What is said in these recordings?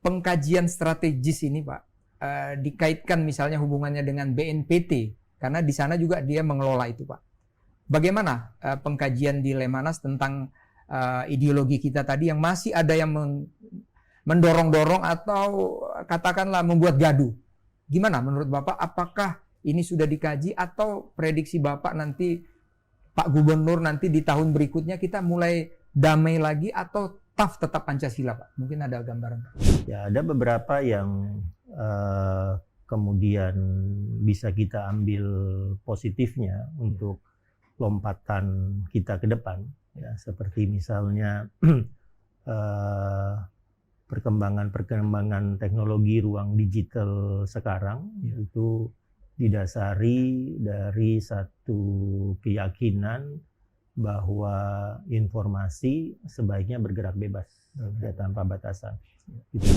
pengkajian strategis ini Pak, dikaitkan misalnya hubungannya dengan BNPT, karena di sana juga dia mengelola itu Pak. Bagaimana pengkajian di Lemhanas tentang ideologi kita tadi yang masih ada yang mendorong-dorong atau katakanlah membuat gaduh? Gimana menurut Bapak, apakah ini sudah dikaji atau prediksi Bapak nanti Pak Gubernur nanti di tahun berikutnya kita mulai damai lagi atau tetap Pancasila Pak? Mungkin ada gambaran. Ya, ada beberapa yang kemudian bisa kita ambil positifnya untuk lompatan kita ke depan, ya, seperti misalnya perkembangan teknologi ruang digital sekarang, itu didasari dari satu keyakinan bahwa informasi sebaiknya bergerak bebas, ya, tanpa batasan. Gitu.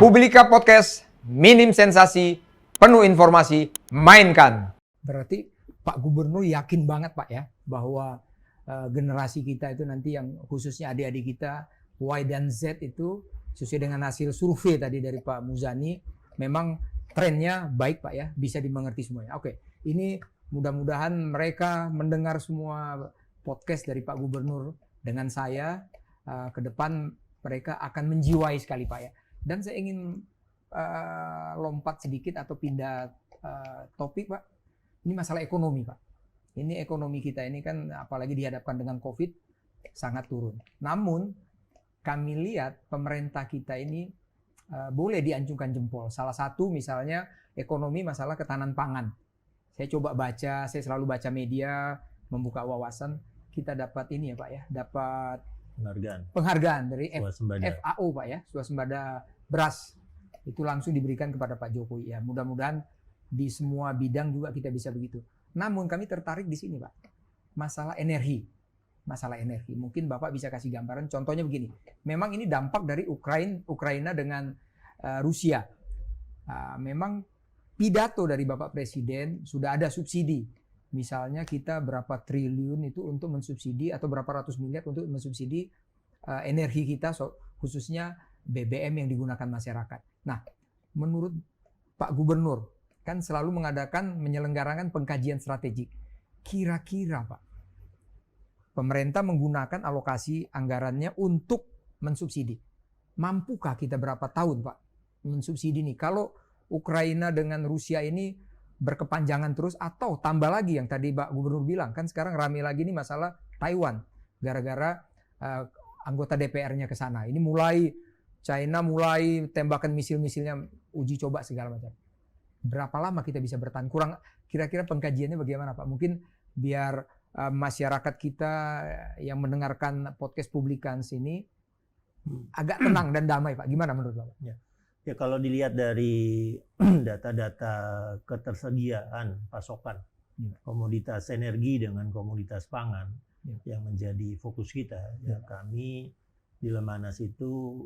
Publika Podcast, minim sensasi, penuh informasi, mainkan. Berarti Pak Gubernur yakin banget Pak ya, bahwa generasi kita itu nanti yang khususnya adik-adik kita, Y dan Z itu, sesuai dengan hasil survei tadi dari Pak Muzani, memang trennya baik Pak ya, bisa dimengerti semuanya. Oke, ini mudah-mudahan mereka mendengar semua podcast dari Pak Gubernur dengan saya, ke depan mereka akan menjiwai sekali Pak ya. Dan saya ingin lompat sedikit atau pindah topik Pak. Ini masalah ekonomi Pak. Ini ekonomi kita ini kan apalagi dihadapkan dengan COVID sangat turun. Namun kami lihat pemerintah kita ini boleh diacungkan jempol. Salah satu misalnya ekonomi masalah ketahanan pangan. Saya coba baca, saya selalu baca media, membuka wawasan. Kita dapat ini ya Pak ya, dapat penghargaan dari FAO Pak ya, swasembada beras. Itu langsung diberikan kepada Pak Jokowi ya. Mudah-mudahan di semua bidang juga kita bisa begitu. Namun kami tertarik di sini Pak, masalah energi. Masalah energi. Mungkin Bapak bisa kasih gambaran. Contohnya begini. Memang ini dampak dari Ukraina dengan Rusia. Memang pidato dari Bapak Presiden sudah ada subsidi. Misalnya kita berapa triliun itu untuk mensubsidi atau berapa ratus miliar untuk mensubsidi energi kita, khususnya BBM yang digunakan masyarakat. Nah, menurut Pak Gubernur kan selalu menyelenggarakan pengkajian strategik. Kira-kira Pak, pemerintah menggunakan alokasi anggarannya untuk mensubsidi. Mampukah kita berapa tahun Pak mensubsidi ini? Kalau Ukraina dengan Rusia ini berkepanjangan terus atau tambah lagi yang tadi Pak Gubernur bilang, kan sekarang rame lagi nih masalah Taiwan gara-gara anggota DPR-nya ke sana. Ini China mulai tembakan misil-misilnya, uji coba segala macam. Berapa lama kita bisa bertahan? Kira-kira pengkajiannya bagaimana Pak? Mungkin biar masyarakat kita yang mendengarkan podcast Publikans ini agak tenang dan damai Pak. Gimana menurut Bapak? Ya, kalau dilihat dari data-data ketersediaan pasokan komoditas energi dengan komoditas pangan yang menjadi fokus kita, ya, kami di Lemhanas itu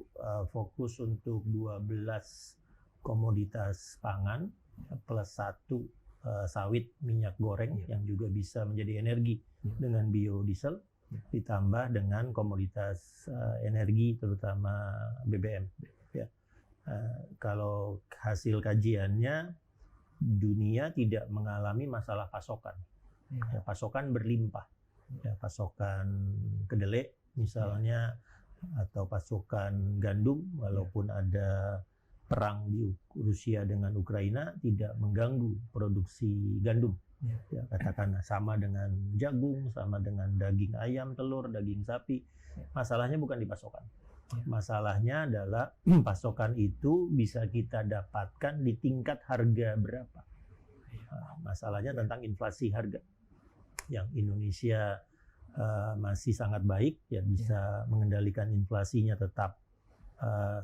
fokus untuk 12 komoditas pangan plus 1 sawit minyak goreng yang juga bisa menjadi energi dengan biodiesel, ditambah dengan komoditas energi terutama BBM. Ya. Kalau hasil kajiannya, dunia tidak mengalami masalah pasokan. Ya, pasokan berlimpah. Ya, pasokan kedelai misalnya, atau pasokan gandum, walaupun ada perang di Rusia dengan Ukraina, tidak mengganggu produksi gandum. Ya, katakanlah sama dengan jagung, sama dengan daging ayam, telur, daging sapi. Masalahnya bukan di pasokan. Masalahnya adalah pasokan itu bisa kita dapatkan di tingkat harga berapa. Masalahnya tentang inflasi harga. Yang Indonesia masih sangat baik, ya, bisa mengendalikan inflasinya tetap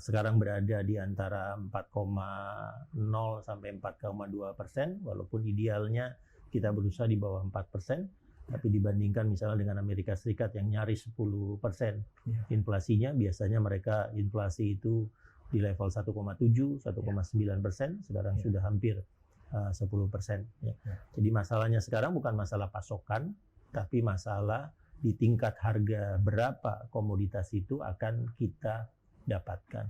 sekarang berada di antara 4,0 sampai 4,2%, walaupun idealnya kita berusaha di bawah 4%. Tapi dibandingkan misalnya dengan Amerika Serikat yang nyaris 10% Ya. inflasinya, biasanya mereka inflasi itu di level 1,7, 1,9%, sekarang Ya. sudah hampir 10%. Ya. Ya. Jadi masalahnya sekarang bukan masalah pasokan, tapi masalah di tingkat harga berapa komoditas itu akan kita dapatkan.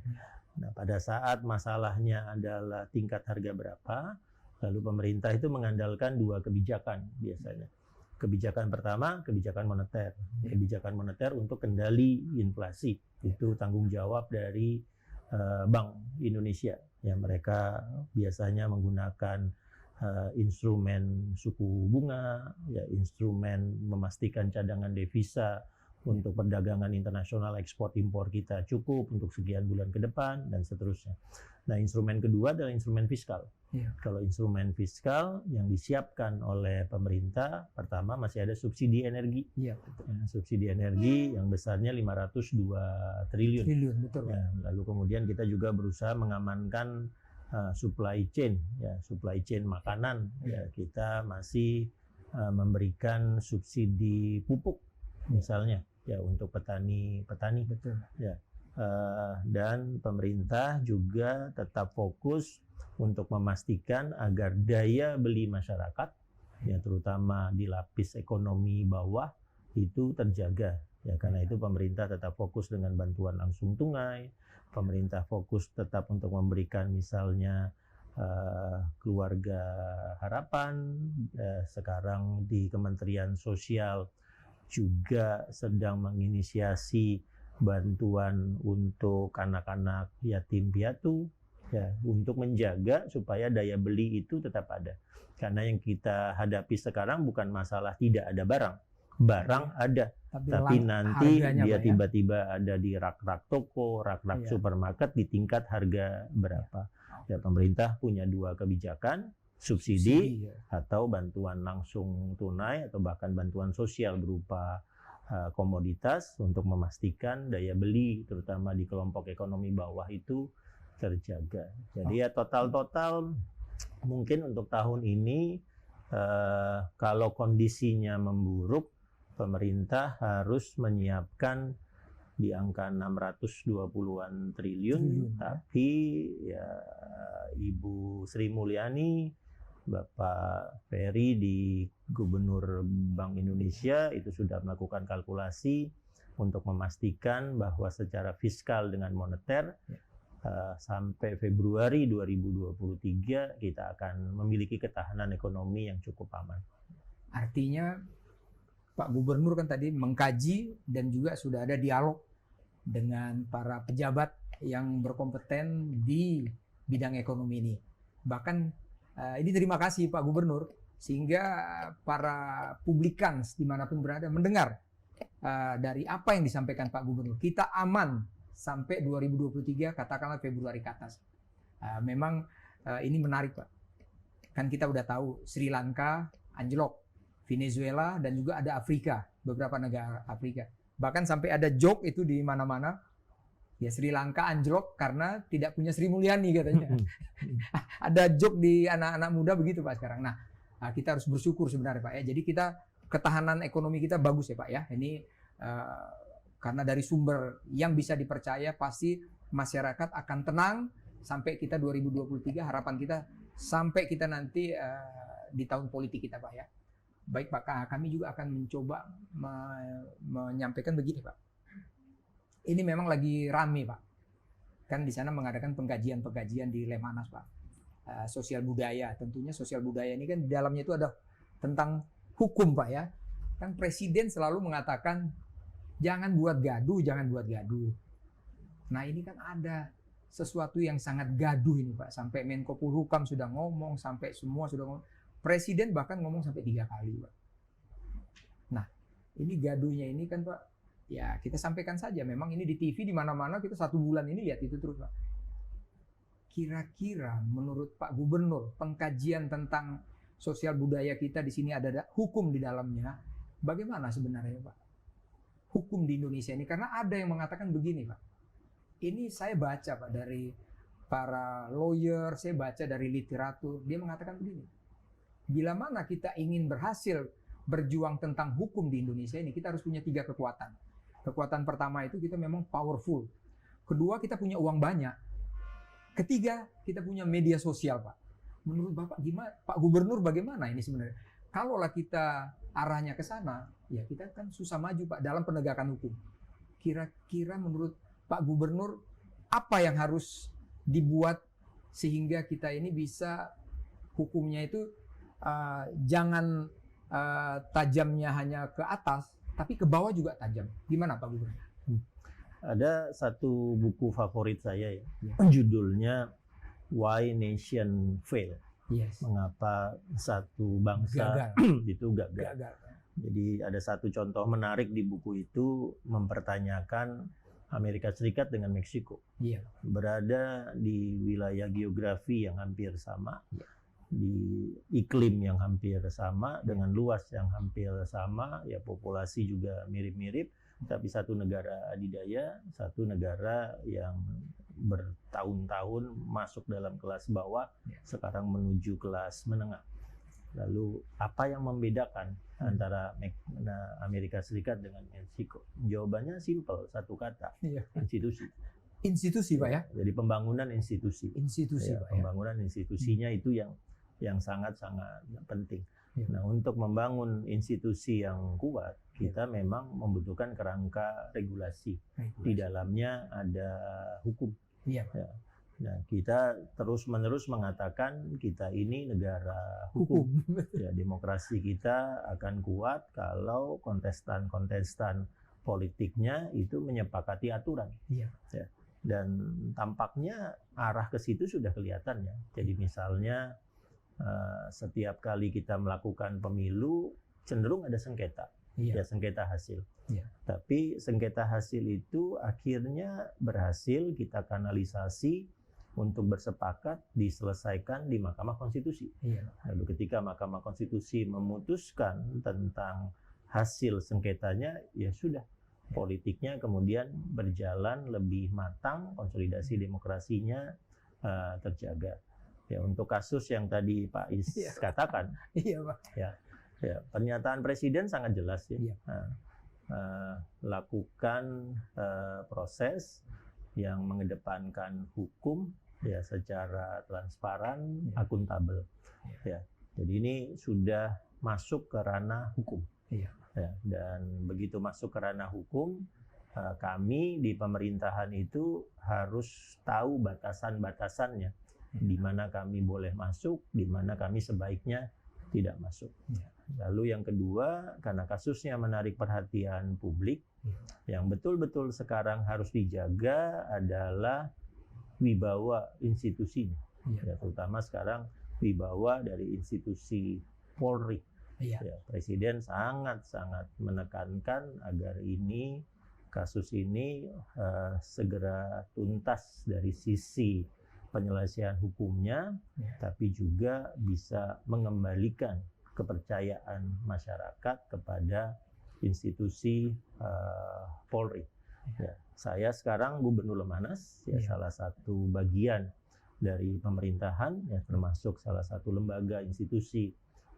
Nah, pada saat masalahnya adalah tingkat harga berapa, lalu pemerintah itu mengandalkan dua kebijakan biasanya. Kebijakan pertama, kebijakan moneter. Kebijakan moneter untuk kendali inflasi. Itu tanggung jawab dari Bank Indonesia. Ya, mereka biasanya menggunakan instrumen suku bunga, ya, instrumen memastikan cadangan devisa untuk perdagangan internasional ekspor impor kita cukup untuk sekian bulan ke depan dan seterusnya. Nah, instrumen kedua adalah instrumen fiskal. Ya. Kalau instrumen fiskal yang disiapkan oleh pemerintah, pertama masih ada subsidi energi. Iya, betul. Ya, subsidi energi yang besarnya 502 triliun. Triliun, betul. Ya, lalu kemudian kita juga berusaha mengamankan supply chain, ya, supply chain makanan. Ya, kita masih memberikan subsidi pupuk misalnya, ya, untuk petani-petani. Betul. Ya, dan pemerintah juga tetap fokus untuk memastikan agar daya beli masyarakat, ya, terutama di lapis ekonomi bawah itu terjaga. Ya, karena itu pemerintah tetap fokus dengan bantuan langsung tunai. Pemerintah fokus tetap untuk memberikan misalnya keluarga harapan. Sekarang di Kementerian Sosial juga sedang menginisiasi bantuan untuk anak-anak yatim piatu, ya, untuk menjaga supaya daya beli itu tetap ada. Karena yang kita hadapi sekarang bukan masalah tidak ada barang ada, tapi nanti dia tiba-tiba ada di rak-rak toko, rak-rak supermarket di tingkat harga berapa. Ya, pemerintah punya dua kebijakan, subsidi atau bantuan langsung tunai atau bahkan bantuan sosial berupa komoditas untuk memastikan daya beli terutama di kelompok ekonomi bawah itu terjaga. Jadi ya total mungkin untuk tahun ini kalau kondisinya memburuk, pemerintah harus menyiapkan di angka 620-an triliun, tapi ya Ibu Sri Mulyani, Bapak Ferry di Gubernur Bank Indonesia itu sudah melakukan kalkulasi untuk memastikan bahwa secara fiskal dengan moneter sampai Februari 2023 kita akan memiliki ketahanan ekonomi yang cukup aman. Artinya Pak Gubernur kan tadi mengkaji dan juga sudah ada dialog dengan para pejabat yang berkompeten di bidang ekonomi ini. Bahkan ini terima kasih Pak Gubernur sehingga para publikans dimanapun berada mendengar dari apa yang disampaikan Pak Gubernur. Kita aman sampai 2023 katakanlah Februari ke atas. Memang ini menarik Pak. Kan kita udah tahu Sri Lanka anjlok, Venezuela dan juga ada Afrika, beberapa negara Afrika. Bahkan sampai ada joke itu di mana-mana. Ya Sri Lanka anjlok karena tidak punya Sri Mulyani katanya. Ada joke di anak-anak muda begitu Pak sekarang. Nah, kita harus bersyukur sebenarnya Pak ya. Jadi kita ketahanan ekonomi kita bagus ya Pak ya. Ini karena dari sumber yang bisa dipercaya pasti masyarakat akan tenang sampai kita 2023, harapan kita sampai kita nanti di tahun politik kita Pak ya. Baik Pak, kami juga akan mencoba menyampaikan begini Pak. Ini memang lagi rame Pak. Kan di sana mengadakan pengkajian di Lemhanas Pak. Sosial budaya, tentunya sosial budaya ini kan di dalamnya itu ada tentang hukum Pak ya. Kan Presiden selalu mengatakan jangan buat gaduh, jangan buat gaduh. Nah ini kan ada sesuatu yang sangat gaduh ini Pak. Sampai Menko Polhukam sudah ngomong, sampai semua sudah ngomong. Presiden bahkan ngomong sampai 3 kali Pak. Nah ini gaduhnya ini kan Pak, ya kita sampaikan saja. Memang ini di TV di mana-mana kita 1 bulan ini lihat itu terus Pak. Kira-kira menurut Pak Gubernur pengkajian tentang sosial budaya kita di sini ada hukum di dalamnya. Bagaimana sebenarnya Pak? Hukum di Indonesia ini, karena ada yang mengatakan begini Pak. Ini saya baca Pak dari para lawyer, saya baca dari literatur, dia mengatakan begini. Bila mana kita ingin berhasil berjuang tentang hukum di Indonesia ini, kita harus punya 3 kekuatan. Kekuatan pertama itu kita memang powerful. Kedua, kita punya uang banyak. Ketiga, kita punya media sosial, Pak. Menurut Bapak gimana? Pak Gubernur bagaimana ini sebenarnya? Kalaulah kita arahnya ke sana, ya kita kan susah maju, Pak, dalam penegakan hukum. Kira-kira menurut Pak Gubernur apa yang harus dibuat sehingga kita ini bisa hukumnya itu jangan tajamnya hanya ke atas, tapi ke bawah juga tajam. Gimana Pak Gubernur? Ada satu buku favorit saya ya, judulnya Why Nation Fail. Yes. Mengapa satu bangsa itu gagal. Jadi ada satu contoh menarik di buku itu mempertanyakan Amerika Serikat dengan Meksiko. Iya. Berada di wilayah geografi yang hampir sama, di iklim yang hampir sama, dengan luas yang hampir sama, ya populasi juga mirip-mirip, tapi satu negara adidaya, satu negara yang bertahun-tahun masuk dalam kelas bawah, sekarang menuju kelas menengah. Lalu apa yang membedakan antara Amerika Serikat dengan Meksiko? Jawabannya simpel, satu kata, institusi. Institusi, Pak ya? Jadi pembangunan institusi. Institusi, ya, Pak. Pembangunan institusinya itu yang sangat-sangat penting. Nah, untuk membangun institusi yang kuat, kita memang membutuhkan kerangka regulasi. Di dalamnya ada hukum. Iya. Ya. Nah, kita terus-menerus mengatakan kita ini negara hukum. Ya, demokrasi kita akan kuat kalau kontestan-kontestan politiknya itu menyepakati aturan. Iya. Ya. Dan tampaknya arah ke situ sudah kelihatan ya. Jadi misalnya setiap kali kita melakukan pemilu cenderung ada sengketa. Ya, sengketa hasil. Tapi sengketa hasil itu akhirnya berhasil kita kanalisasi untuk bersepakat diselesaikan di Mahkamah Konstitusi. Lalu ketika Mahkamah Konstitusi memutuskan tentang hasil sengketanya, ya sudah, politiknya kemudian berjalan lebih matang, konsolidasi demokrasinya terjaga. Ya, untuk kasus yang tadi Pak Is katakan, Pak. Ya, pernyataan Presiden sangat jelas ya. Lakukan proses yang mengedepankan hukum ya secara transparan, akuntabel. Ya, jadi ini sudah masuk ke ranah hukum. Ya, dan begitu masuk ke ranah hukum, kami di pemerintahan itu harus tahu batasan-batasannya, di mana kami boleh masuk, di mana kami sebaiknya tidak masuk. Lalu yang kedua, karena kasusnya menarik perhatian publik, yang betul-betul sekarang harus dijaga adalah wibawa institusinya. Ya, terutama sekarang wibawa dari institusi Polri. Ya, Presiden sangat-sangat menekankan agar kasus ini segera tuntas dari sisi penyelesaian hukumnya, tapi juga bisa mengembalikan kepercayaan masyarakat kepada institusi Polri. Ya, saya sekarang Gubernur Lemhanas, ya, salah satu bagian dari pemerintahan, ya, termasuk salah satu lembaga institusi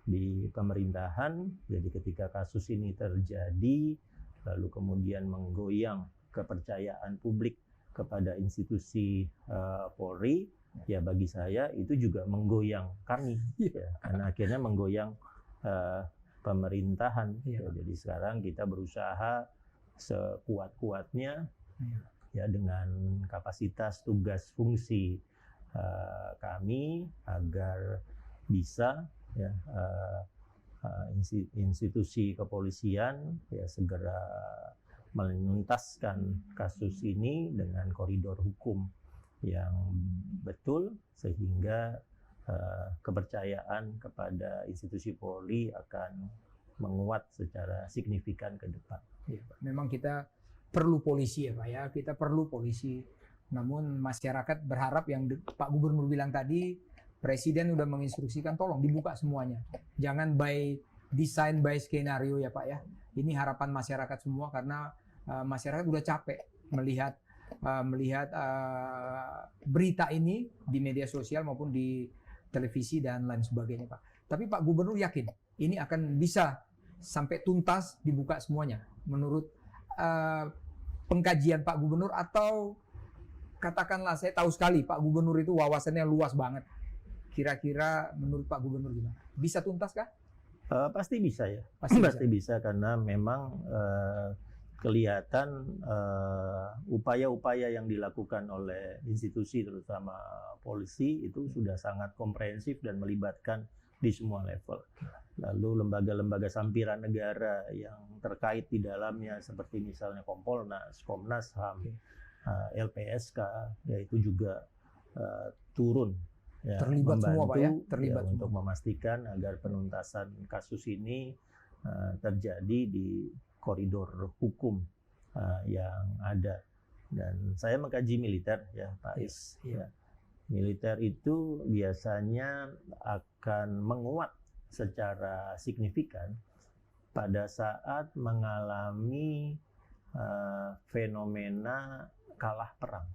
di pemerintahan. Jadi ketika kasus ini terjadi, lalu kemudian menggoyang kepercayaan publik kepada institusi Polri, ya bagi saya itu juga menggoyang kami, ya, karena akhirnya menggoyang pemerintahan. Ya, jadi sekarang kita berusaha sekuat-kuatnya, ya, dengan kapasitas tugas fungsi kami agar bisa, ya, institusi kepolisian ya segera menuntaskan kasus ini dengan koridor hukum yang betul, sehingga kepercayaan kepada institusi Polri akan menguat secara signifikan ke depan. Ya, memang kita perlu polisi ya Pak ya, kita perlu polisi. Namun masyarakat berharap yang Pak Gubernur bilang tadi, Presiden udah menginstruksikan tolong dibuka semuanya. Jangan by design by skenario ya Pak ya. Ini harapan masyarakat semua karena masyarakat udah capek melihat berita ini di media sosial maupun di televisi dan lain sebagainya Pak. Tapi Pak Gubernur yakin ini akan bisa sampai tuntas dibuka semuanya menurut pengkajian Pak Gubernur, atau katakanlah saya tahu sekali Pak Gubernur itu wawasannya luas banget. Kira-kira menurut Pak Gubernur gimana? Bisa tuntas kah? Pasti bisa ya. Pasti bisa karena memang kelihatan upaya-upaya yang dilakukan oleh institusi terutama polisi itu sudah sangat komprehensif dan melibatkan di semua level. Lalu lembaga-lembaga sampiran negara yang terkait di dalamnya seperti misalnya Kompolnas, Komnas HAM, LPSK, yaitu juga turun ya, terlibat semua Pak ya, terlibat untuk memastikan agar penuntasan kasus ini terjadi di koridor hukum yang ada. Dan saya mengkaji militer ya Pak Is. Ya. Militer itu biasanya akan menguat secara signifikan pada saat mengalami fenomena kalah perang.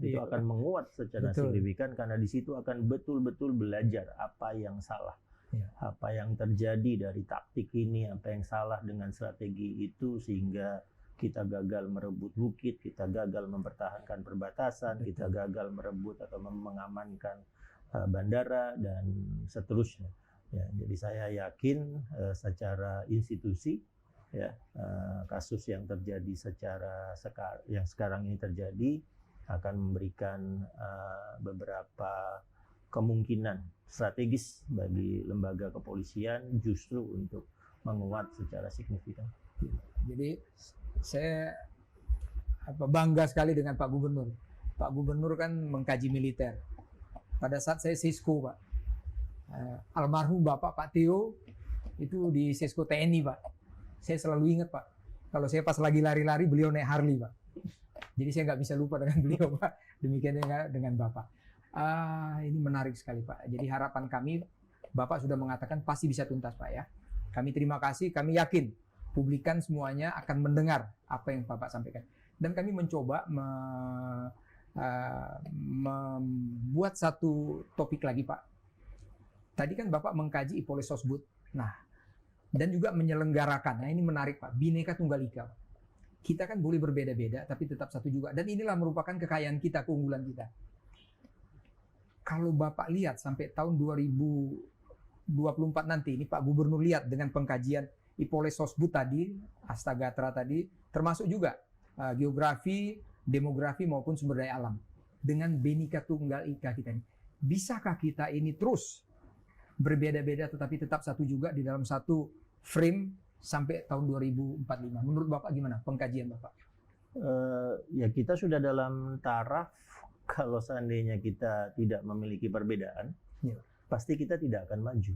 Itu akan menguat secara signifikan karena di situ akan betul-betul belajar apa yang salah. Apa yang terjadi dari taktik ini, apa yang salah dengan strategi itu sehingga kita gagal merebut bukit, kita gagal mempertahankan perbatasan, kita gagal merebut atau mengamankan bandara dan seterusnya. Ya, jadi saya yakin secara institusi ya kasus yang terjadi yang sekarang ini terjadi akan memberikan beberapa kemungkinan strategis bagi lembaga kepolisian justru untuk menguat secara signifikan. Jadi saya bangga sekali dengan Pak Gubernur. Pak Gubernur kan mengkaji militer. Pada saat saya Sisko Pak, almarhum Bapak Pak Teo itu di Sisko TNI Pak. Saya selalu ingat Pak, kalau saya pas lagi lari-lari beliau naik Harley Pak. Jadi saya nggak bisa lupa dengan beliau Pak. Demikian juga dengan Bapak. Ini menarik sekali Pak. Jadi harapan kami, Bapak sudah mengatakan pasti bisa tuntas Pak ya. Kami terima kasih, kami yakin publikan semuanya akan mendengar apa yang Bapak sampaikan. Dan kami mencoba membuat satu topik lagi Pak. Tadi kan Bapak mengkaji IPOLES Sosbud. Nah, dan juga menyelenggarakan. Nah ini menarik Pak, Bhinneka Tunggal Ika. Kita kan boleh berbeda-beda, tapi tetap satu juga. Dan inilah merupakan kekayaan kita, keunggulan kita. Kalau Bapak lihat sampai tahun 2024 nanti, ini Pak Gubernur lihat dengan pengkajian IPOLES Sosbud tadi, Astagatra tadi, termasuk juga geografi, demografi maupun sumber daya alam. Dengan Bhinneka Tunggal Ika kita ini. Bisakah kita ini terus berbeda-beda tetapi tetap satu juga di dalam satu frame sampai tahun 2045? Menurut Bapak gimana pengkajian Bapak? Ya kita sudah dalam taraf kalau seandainya kita tidak memiliki perbedaan, ya, pasti kita tidak akan maju.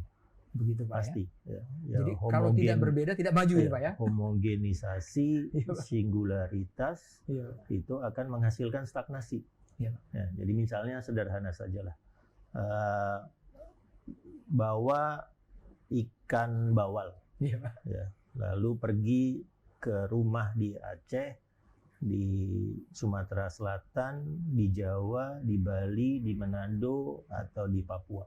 Begitu Pak pasti. Ya? Jadi kalau tidak berbeda tidak maju ya Pak ya? Homogenisasi, singularitas itu akan menghasilkan stagnasi. Ya, jadi misalnya sederhana sajalah. Bawa ikan bawal, ya, lalu pergi ke rumah di Aceh, di Sumatera Selatan, di Jawa, di Bali, di Manado, atau di Papua.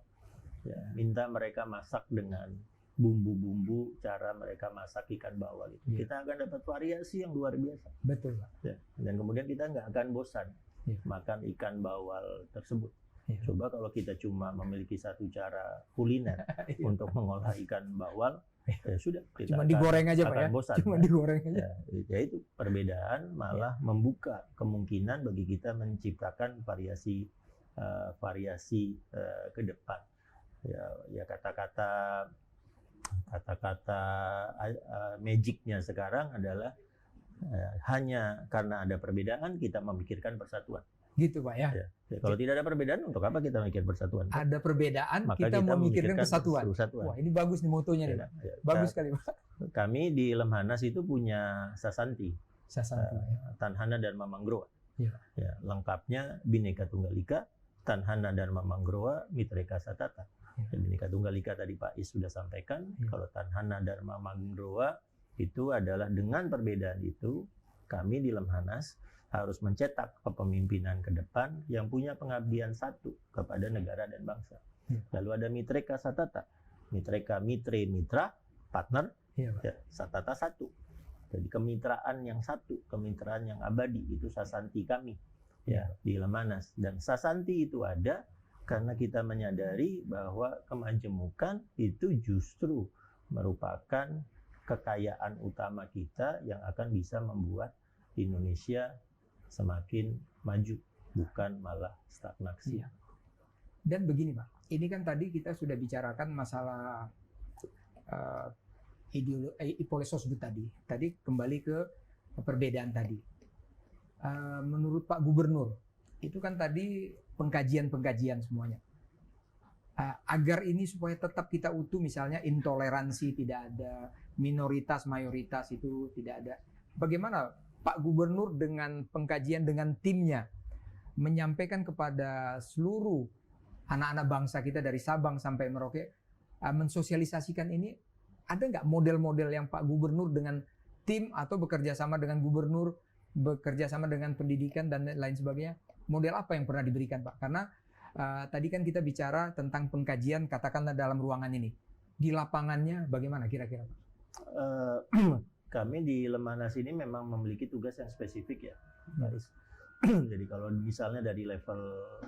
Ya, minta mereka masak dengan bumbu-bumbu cara mereka masak ikan bawal itu. Kita akan dapat variasi yang luar biasa. Betul Pak. Ya, dan kemudian kita nggak akan bosan makan ikan bawal tersebut. Coba kalau kita cuma memiliki satu cara kuliner untuk mengolah ikan bawal, ya sudah. Kita cuma digoreng aja Pak ya? Bosan, cuma digoreng aja. Ya itu perbedaan malah membuka kemungkinan bagi kita menciptakan variasi ke depan. Ya kata-kata magicnya sekarang adalah hanya karena ada perbedaan kita memikirkan persatuan. Gitu Pak ya. Kalau tidak ada perbedaan, untuk apa kita mikir persatuan? Ada perbedaan, maka kita memikirkan kesatuan. Wah ini bagus nih motonya nih Pak. Bagus sekali Pak. Kami di Lemhanas itu punya Sasanti. Tanhana Dharma Mangrowa. Ya, lengkapnya Bhinneka Tunggal Ika, Tanhana Dharma Mangrowa, Mitreka Satata. Bhinneka Tunggal Ika tadi Pak Is sudah sampaikan. Kalau Tanhana Dharma Mangrowa itu adalah dengan perbedaan itu kami di Lemhanas harus mencetak kepemimpinan ke depan yang punya pengabdian satu kepada negara dan bangsa. Lalu ada Mitreka Satata, Mitreka Mitre Mitra, partner, Iya, Pak. ya, Satata satu. Jadi kemitraan yang satu, kemitraan yang abadi itu Sasanti kami ya di Lemanas. Dan Sasanti itu ada karena kita menyadari bahwa kemajemukan itu justru merupakan kekayaan utama kita yang akan bisa membuat Indonesia semakin maju, bukan malah stagnasi. Iya. Dan begini Pak, ini kan tadi kita sudah bicarakan masalah Hippolyte Sosbud tadi. Tadi kembali ke perbedaan tadi. Menurut Pak Gubernur, itu kan tadi pengkajian-pengkajian semuanya. Agar ini supaya tetap kita utuh, misalnya intoleransi tidak ada, minoritas mayoritas itu tidak ada. Bagaimana Pak Gubernur dengan pengkajian dengan timnya menyampaikan kepada seluruh anak-anak bangsa kita dari Sabang sampai Merauke, mensosialisasikan ini? Ada nggak model-model yang Pak Gubernur dengan tim atau bekerja sama dengan gubernur, bekerja sama dengan pendidikan dan lain sebagainya? Model apa yang pernah diberikan Pak? Karena tadi kan kita bicara tentang pengkajian katakanlah dalam ruangan ini. Di lapangannya bagaimana kira-kira Pak? Kami di Lemanas ini memang memiliki tugas yang spesifik ya, Baris. Jadi kalau misalnya dari level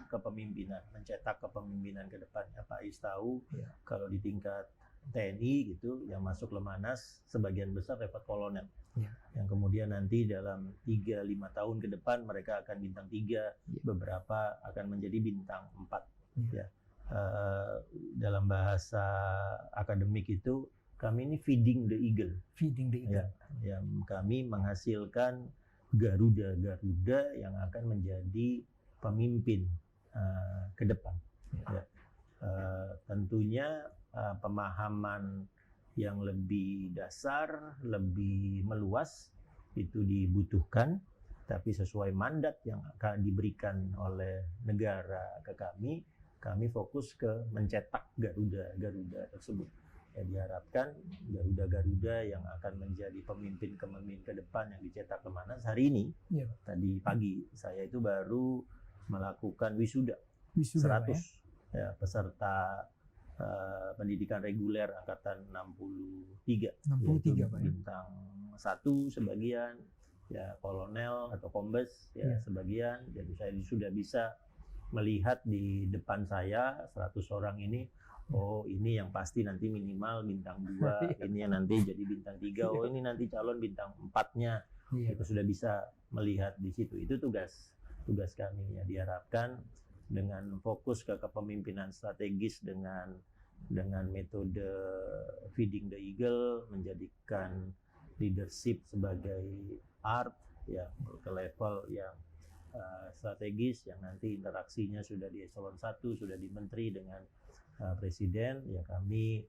kepemimpinan, mencetak kepemimpinan ke depannya, Pak Is tahu kalau di tingkat TNI gitu yang masuk Lemanas sebagian besar dapat kolonel. Yang kemudian nanti dalam 3-5 tahun ke depan mereka akan bintang 3, beberapa akan menjadi bintang 4. Ya. Dalam bahasa akademik itu kami ini feeding the eagle. Feeding the eagle. Ya, yang kami menghasilkan garuda-garuda yang akan menjadi pemimpin ke depan. Ya. Tentunya pemahaman yang lebih dasar, lebih meluas itu dibutuhkan, tapi sesuai mandat yang akan diberikan oleh negara ke kami fokus ke mencetak garuda-garuda tersebut. Ya, diharapkan garuda-garuda yang akan menjadi pemimpin ke depan yang dicetak Lemanas hari ini. Tadi pagi saya itu baru melakukan wisuda 100 ya, peserta pendidikan reguler angkatan 63 Pak, bintang 1 sebagian, ya kolonel atau kombes ya sebagian. Jadi saya sudah bisa melihat di depan saya 100 orang ini, oh ini yang pasti nanti minimal bintang 2, ini yang nanti jadi bintang 3, oh ini nanti calon bintang 4-nya. Itu sudah bisa melihat di situ. Itu tugas kami ya, diharapkan dengan fokus ke kepemimpinan strategis dengan metode feeding the eagle, menjadikan leadership sebagai art ya ke level yang strategis, yang nanti interaksinya sudah di eselon 1, sudah di menteri dengan presiden, ya kami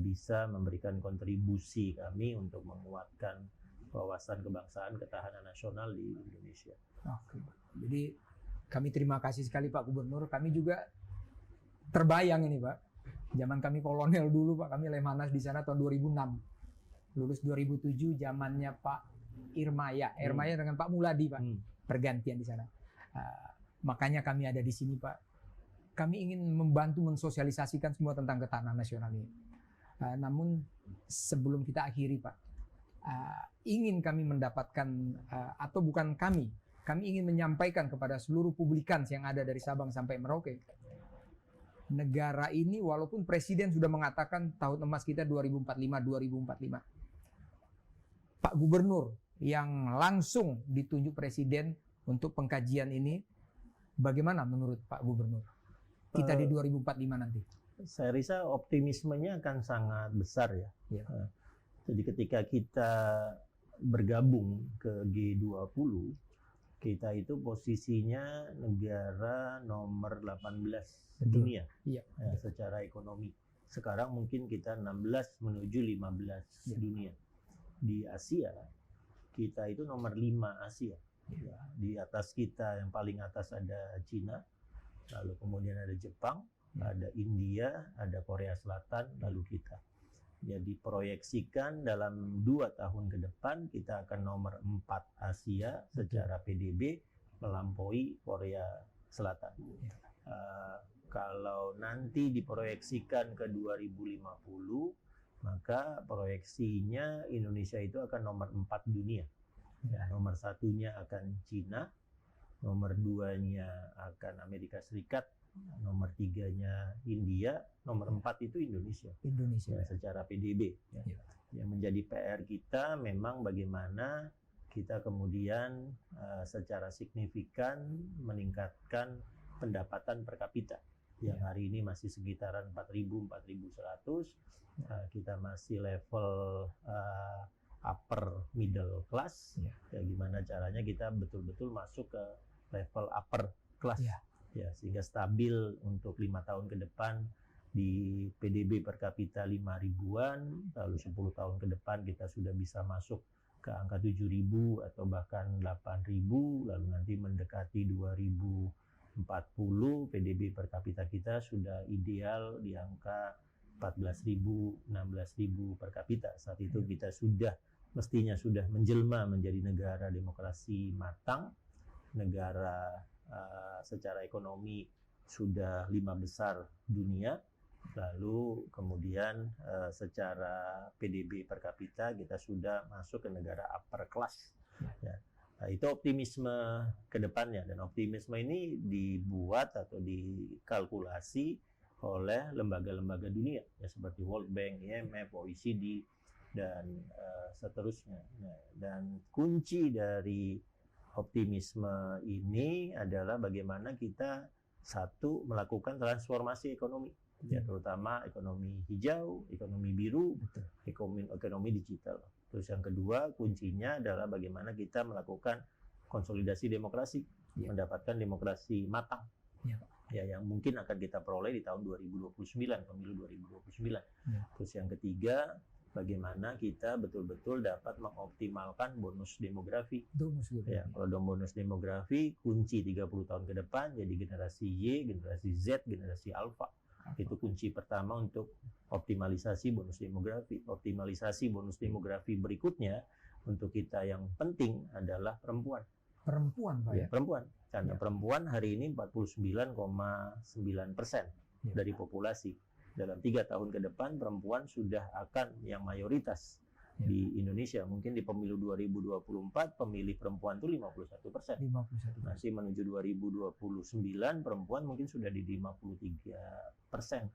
bisa memberikan kontribusi kami untuk menguatkan wawasan kebangsaan, ketahanan nasional di Indonesia. Oke. Jadi kami terima kasih sekali Pak Gubernur. Kami juga terbayang ini Pak. Zaman kami kolonel dulu Pak, kami Lemanas di sana tahun 2006. Lulus 2007 zamannya Pak Irmaya dengan Pak Muladi Pak. Pergantian di sana. Makanya kami ada di sini Pak. Kami ingin membantu mensosialisasikan semua tentang ketahanan nasional ini. Namun sebelum kita akhiri Pak, ingin kami mendapatkan atau bukan kami ingin menyampaikan kepada seluruh publikans yang ada dari Sabang sampai Merauke. Negara ini walaupun presiden sudah mengatakan tahun emas kita 2045. Pak Gubernur yang langsung ditunjuk presiden untuk pengkajian ini, bagaimana menurut Pak Gubernur? Kita di 2045 nanti. Saya rasa optimismenya akan sangat besar ya. Jadi ketika kita bergabung ke G20, kita itu posisinya negara nomor 18 dunia secara ekonomi. Sekarang mungkin kita 16 menuju 15 dunia. Di Asia, kita itu nomor 5 Asia. Di atas kita, yang paling atas ada Cina, lalu kemudian ada Jepang, ada India, ada Korea Selatan, lalu kita. Jadi proyeksikan dalam 2 tahun ke depan kita akan nomor 4 Asia secara PDB, melampaui Korea Selatan. Kalau nanti diproyeksikan ke 2050, maka proyeksinya Indonesia itu akan nomor 4 dunia. Ya, nomor 1-nya akan Cina, nomor 2-nya akan Amerika Serikat, nomor 3-nya India, nomor 4 itu Indonesia. Ya, secara PDB. Ya. Yang menjadi PR kita memang bagaimana kita kemudian secara signifikan meningkatkan pendapatan per kapita. Yang hari ini masih sekitaran 4.000-4.100, kita masih level upper middle class. Ya, gimana caranya kita betul-betul masuk ke level upper class. Ya, sehingga stabil untuk 5 tahun ke depan di PDB per kapita 5.000-an, lalu 10 tahun ke depan kita sudah bisa masuk ke angka 7.000 atau bahkan 8.000, lalu nanti mendekati 2040 PDB per kapita kita sudah ideal di angka 14.000, 16.000 per kapita. Saat itu kita mestinya sudah menjelma menjadi negara demokrasi matang, negara secara ekonomi sudah 5 besar dunia, lalu kemudian secara PDB per kapita kita sudah masuk ke negara upper class. Ya. Nah, itu optimisme ke depannya, dan optimisme ini dibuat atau dikalkulasi oleh lembaga-lembaga dunia ya, seperti World Bank, IMF, OECD dan seterusnya. Nah, dan kunci dari optimisme ini adalah bagaimana kita melakukan transformasi ekonomi, ya, terutama ekonomi hijau, ekonomi biru, ekonomi digital. Terus yang kedua kuncinya adalah bagaimana kita melakukan konsolidasi demokrasi, mendapatkan demokrasi matang, ya, yang mungkin akan kita peroleh di tahun 2029, pemilu 2029. Terus yang ketiga, bagaimana kita betul-betul dapat mengoptimalkan bonus demografi. Ya, kalau bonus demografi kunci 30 tahun ke depan jadi generasi Y, generasi Z, generasi Alpha. Itu kunci pertama untuk optimalisasi bonus demografi. Optimalisasi bonus demografi berikutnya untuk kita yang penting adalah perempuan. Perempuan, Pak, ya? Perempuan. Karena perempuan hari ini 49,9% dari populasi. Dalam 3 tahun ke depan perempuan sudah akan yang mayoritas di Indonesia. Mungkin di pemilu 2024 pemilih perempuan itu 51%. Masih menuju 2029 perempuan mungkin sudah di 53%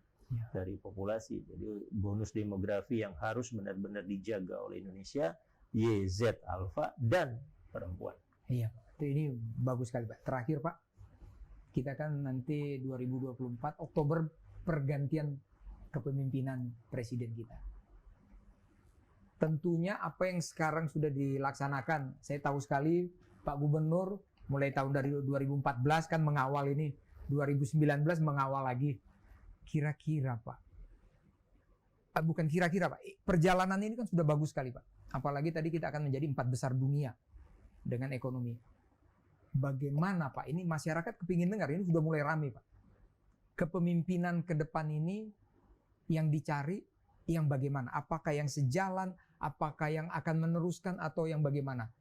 dari populasi. Jadi bonus demografi yang harus benar-benar dijaga oleh Indonesia, Y, Z, Alpha, dan perempuan. Iya, ini bagus sekali, Pak. Terakhir, Pak, kita kan nanti 2024 Oktober pergantian kepemimpinan presiden kita. Tentunya apa yang sekarang sudah dilaksanakan, saya tahu sekali Pak Gubernur mulai tahun dari 2014 kan mengawal ini, 2019 mengawal lagi. Kira-kira Pak, bukan kira-kira Pak, perjalanan ini kan sudah bagus sekali Pak. Apalagi tadi kita akan menjadi 4 besar dunia dengan ekonomi. Bagaimana Pak, ini masyarakat kepingin dengar, ini sudah mulai ramai Pak. Kepemimpinan ke depan ini yang dicari, yang bagaimana? Apakah yang sejalan, apakah yang akan meneruskan, atau yang bagaimana?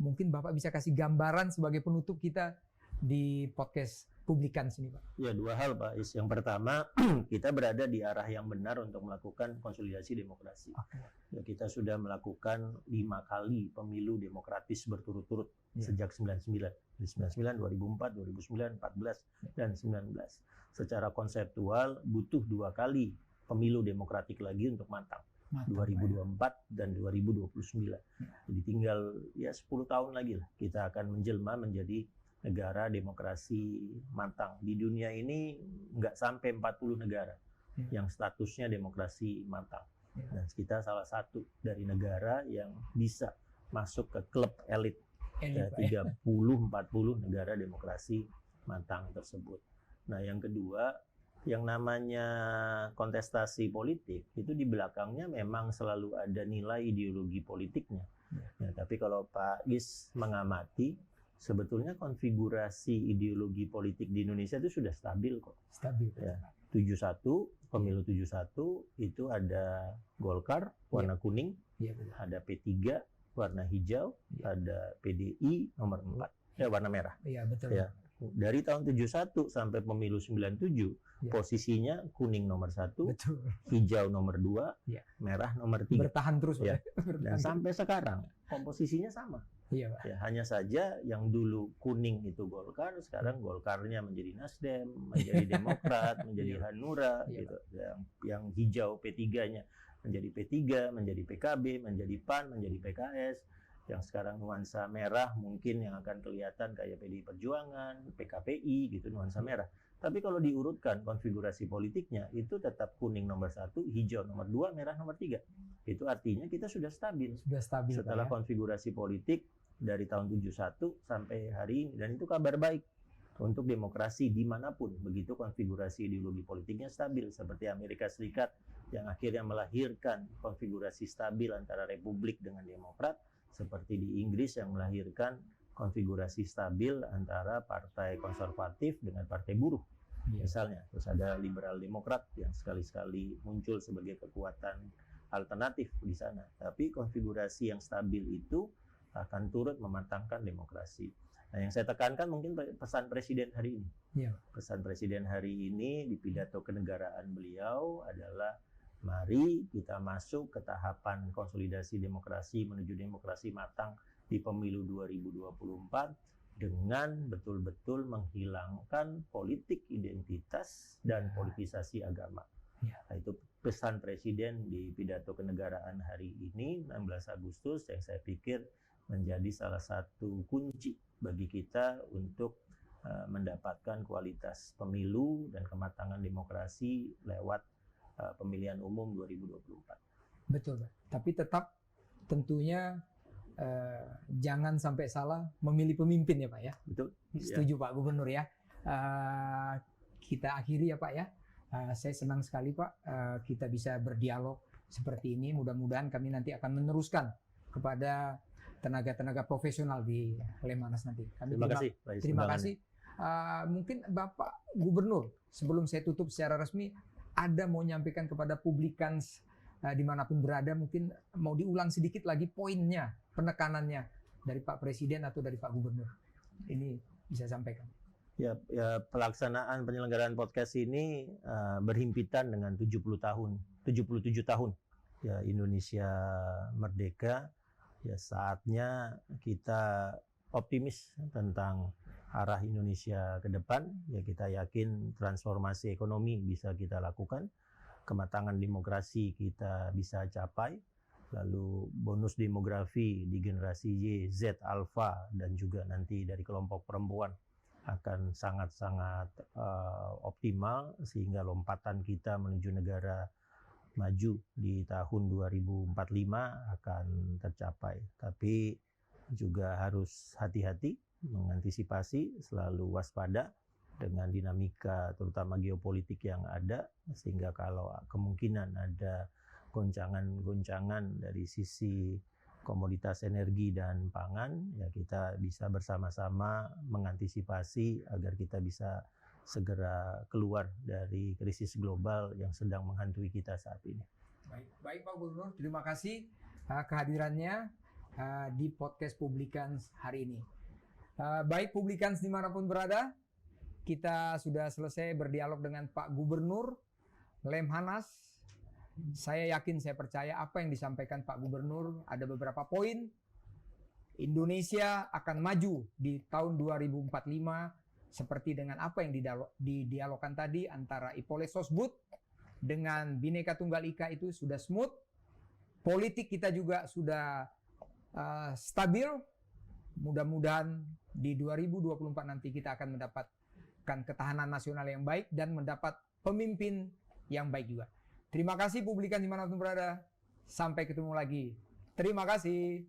Mungkin Bapak bisa kasih gambaran sebagai penutup kita di podcast Publikan sini, Pak. Ya, 2 hal, Pak Is. Yang pertama, kita berada di arah yang benar untuk melakukan konsolidasi demokrasi. Ya, kita sudah melakukan 5 kali pemilu demokratis berturut-turut sejak 99. Di 99, 2004, 2009, 14, dan 19. Secara konseptual butuh 2 kali pemilu demokratik lagi untuk matang. 2024 dan 2029. Jadi tinggal ya 10 tahun lagi lah kita akan menjelma menjadi negara demokrasi matang. Di dunia ini nggak sampai 40 negara yang statusnya demokrasi matang. Dan kita salah satu dari negara yang bisa masuk ke klub elit 30-40 negara demokrasi matang tersebut. Nah, yang kedua, yang namanya kontestasi politik itu di belakangnya memang selalu ada nilai ideologi politiknya. Ya, tapi kalau Pak Is mengamati, sebetulnya konfigurasi ideologi politik di Indonesia itu sudah stabil kok. Stabil. Ya, 71, pemilu 71 itu ada Golkar warna kuning, ada P3 warna hijau, ada PDI nomor 4, ya warna merah. Iya, betul. Ya, dari tahun 71 sampai pemilu 97 Ya. posisinya kuning nomor 1, Betul. hijau nomor 2, Ya. merah nomor 3. Bertahan terus Pak. Ya. Bertahan Dan terus. sampai sekarang komposisinya sama. Iya Pak. Ya, hanya saja yang dulu kuning itu Golkar, sekarang Golkarnya menjadi Nasdem, menjadi Demokrat, menjadi Iya. Hanura, Iya, gitu. Yang hijau P3-nya menjadi P3, menjadi PKB, menjadi PAN, menjadi PKS. Yang sekarang nuansa merah mungkin yang akan kelihatan kayak PDI Perjuangan, PKPI, gitu nuansa merah. Tapi kalau diurutkan konfigurasi politiknya itu tetap kuning nomor 1, hijau nomor 2, merah nomor 3. Itu artinya kita sudah stabil. Sudah stabil Setelah Pak, ya. konfigurasi politik dari tahun 71 sampai hari ini, dan itu kabar baik untuk demokrasi dimanapun begitu konfigurasi ideologi politiknya stabil, seperti Amerika Serikat yang akhirnya melahirkan konfigurasi stabil antara republik dengan demokrat, seperti di Inggris yang melahirkan konfigurasi stabil antara partai konservatif dengan partai buruh Iya. misalnya. Terus ada liberal demokrat yang sekali-sekali muncul sebagai kekuatan alternatif di sana. Tapi konfigurasi yang stabil itu akan turut mematangkan demokrasi. Nah, yang saya tekankan mungkin pesan Presiden hari ini. Iya. Pesan Presiden hari ini di pidato kenegaraan beliau adalah mari kita masuk ke tahapan konsolidasi demokrasi menuju demokrasi matang di pemilu 2024 dengan betul-betul menghilangkan politik identitas dan politisasi agama. Ya. Nah, itu pesan Presiden di pidato kenegaraan hari ini 16 Agustus yang saya pikir menjadi salah satu kunci bagi kita untuk mendapatkan kualitas pemilu dan kematangan demokrasi lewat pemilihan umum 2024. Betul Pak. Tapi tetap tentunya jangan sampai salah memilih pemimpin ya Pak ya. Betul? Setuju Pak Gubernur ya. Kita akhiri ya Pak ya. Saya senang sekali Pak kita bisa berdialog seperti ini. Mudah-mudahan kami nanti akan meneruskan kepada tenaga-tenaga profesional di Lemhanas nanti. Terima kasih. Terima kasih. Mungkin Bapak Gubernur sebelum saya tutup secara resmi ada mau nyampaikan kepada publikans dimanapun berada, mungkin mau diulang sedikit lagi poinnya, penekanannya dari Pak Presiden atau dari Pak Gubernur. Ini bisa sampaikan. Ya, pelaksanaan penyelenggaraan podcast ini berhimpitan dengan 77 tahun ya Indonesia merdeka. Ya, saatnya kita optimis tentang arah Indonesia ke depan. Ya, kita yakin transformasi ekonomi bisa kita lakukan, kematangan demokrasi kita bisa capai, lalu bonus demografi di generasi Y, Z, Alpha, dan juga nanti dari kelompok perempuan akan sangat-sangat optimal sehingga lompatan kita menuju negara maju di tahun 2045 akan tercapai. Tapi juga harus hati-hati, mengantisipasi, selalu waspada dengan dinamika terutama geopolitik yang ada, sehingga kalau kemungkinan ada goncangan-goncangan dari sisi komoditas energi dan pangan, ya kita bisa bersama-sama mengantisipasi agar kita bisa segera keluar dari krisis global yang sedang menghantui kita saat ini. Baik Pak Gubernur, terima kasih kehadirannya di podcast Publikans hari ini. Baik Publikans dimanapun berada, kita sudah selesai berdialog dengan Pak Gubernur Lemhanas. Saya yakin, saya percaya apa yang disampaikan Pak Gubernur ada beberapa poin. Indonesia akan maju di tahun 2045 seperti dengan apa yang didialogkan tadi antara Ipoleh Sosbud dengan Bhinneka Tunggal Ika itu sudah smooth. Politik kita juga sudah stabil. Mudah-mudahan di 2024 nanti kita akan mendapatkan ketahanan nasional yang baik dan mendapat pemimpin yang baik juga. Terima kasih Publikans dimanapun berada. Sampai ketemu lagi. Terima kasih.